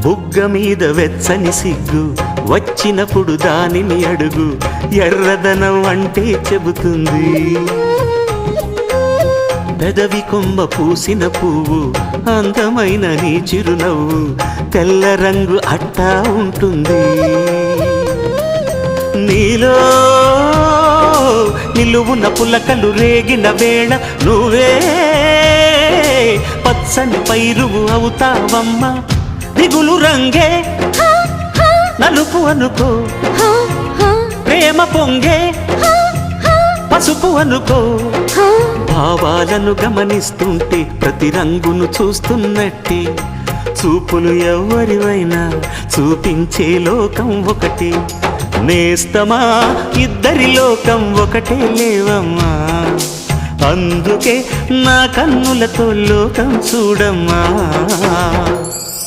బుగ్గ మీద వెచ్చని సిగ్గు వచ్చినప్పుడు దానిని అడుగు, ఎర్రదనం అంటే చెబుతుంది. పెదవి కొమ్మ పూసిన పువ్వు అందమైన నీ చిరునవ్వు, తెల్ల రంగు అట్టా ఉంటుంది. నీలో నిలువున పులకలు రేగిన వేళ నువ్వే పచ్చని పైరువు అవుతావమ్మా. దిగులు రంగే నలుపు అనుకో, ప్రేమ పొంగే పసుపు అనుకో. భావాలను గమనిస్తుంటే ప్రతి రంగును చూస్తున్నట్టే, చూపులు ఎవరివైనా చూపించే లోకం ఒకటి. నేస్తమా ఇద్దరి లోకం ఒకటే లేవమ్మా, అందుకే నా కన్నులతో లోకం చూడమ్మా.